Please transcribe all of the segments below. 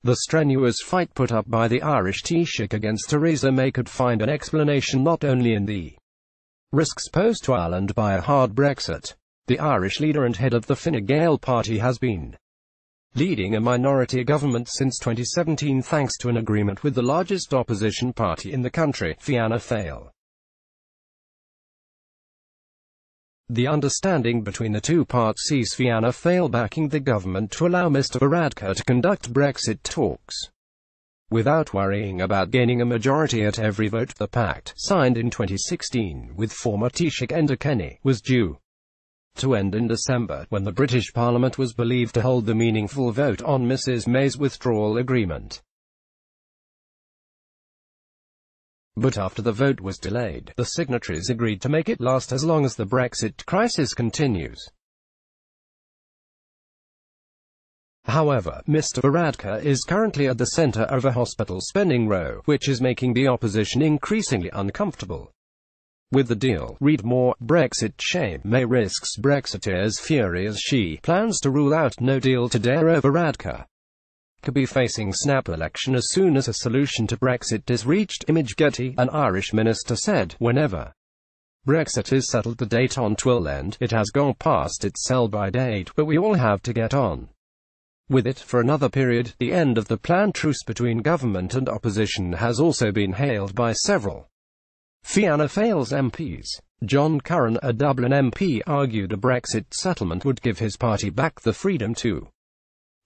The strenuous fight put up by the Irish Taoiseach against Theresa May could find an explanation not only in the risks posed to Ireland by a hard Brexit. The Irish leader and head of the Fine Gael party has been leading a minority government since 2017 thanks to an agreement with the largest opposition party in the country, Fianna Fail. The understanding between the two parties sees Fianna Fail backing the government to allow Mr Varadkar to conduct Brexit talks without worrying about gaining a majority at every vote. The pact, signed in 2016 with former Taoiseach Enda Kenny, was due to end in December, when the British Parliament was believed to hold the meaningful vote on Mrs May's withdrawal agreement. But after the vote was delayed, the signatories agreed to make it last as long as the Brexit crisis continues. However, Mr Varadkar is currently at the centre of a hospital spending row, which is making the opposition increasingly uncomfortable with the deal. Read more. Brexit shame. May risks Brexiteers' fury as she plans to rule out no deal today. Varadkar could be facing snap election as soon as a solution to Brexit is reached. Image Getty. An Irish minister said, "Whenever Brexit is settled, the date on 'twill end. It has gone past its sell-by date, but we all have to get on with it for another period." The end of the planned truce between government and opposition has also been hailed by several Fianna Fail's MPs. John Curran, a Dublin MP, argued a Brexit settlement would give his party back the freedom to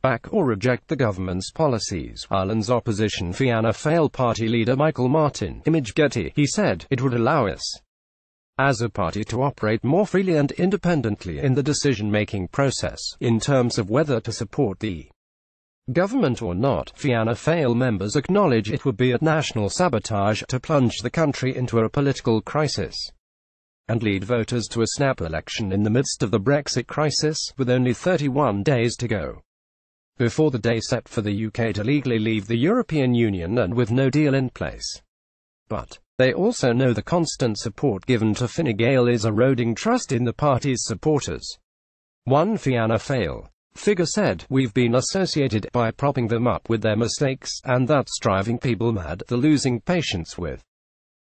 back or reject the government's policies. Ireland's opposition Fianna Fail party leader Michael Martin. Image Getty. He said, "It would allow us as a party to operate more freely and independently in the decision-making process, in terms of whether to support the government or not." Fianna Fail members acknowledge it would be a national sabotage to plunge the country into a political crisis and lead voters to a snap election in the midst of the Brexit crisis, with only 31 days to go before the day set for the UK to legally leave the European Union and with no deal in place. But they also know the constant support given to Fine Gael is eroding trust in the party's supporters. One Fianna Fail figure said, "We've been associated by propping them up with their mistakes, and that's driving people mad. They're losing patience with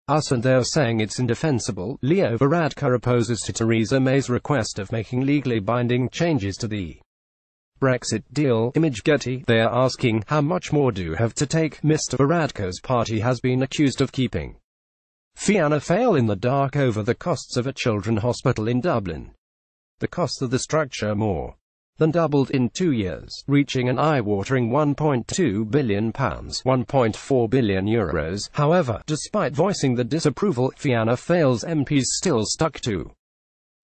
us and they're saying it's indefensible." Leo Varadkar opposes to Theresa May's request of making legally binding changes to the Brexit deal. Image Getty. They are asking, how much more do have to take? Mr Varadkar's party has been accused of keeping Fianna Fail in the dark over the costs of a children's hospital in Dublin. The cost of the structure more than doubled in 2 years, reaching an eye-watering £1.2 billion, €1.4 billion. However, despite voicing the disapproval, Fianna Fail's MPs still stuck to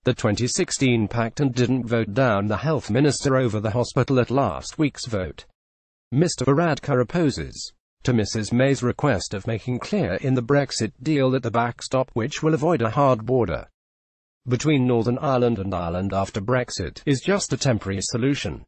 the 2016 pact and didn't vote down the health minister over the hospital at last week's vote. Mr Varadkar opposes to Mrs May's request of making clear in the Brexit deal that the backstop, which will avoid a hard border between Northern Ireland and Ireland after Brexit, is just a temporary solution.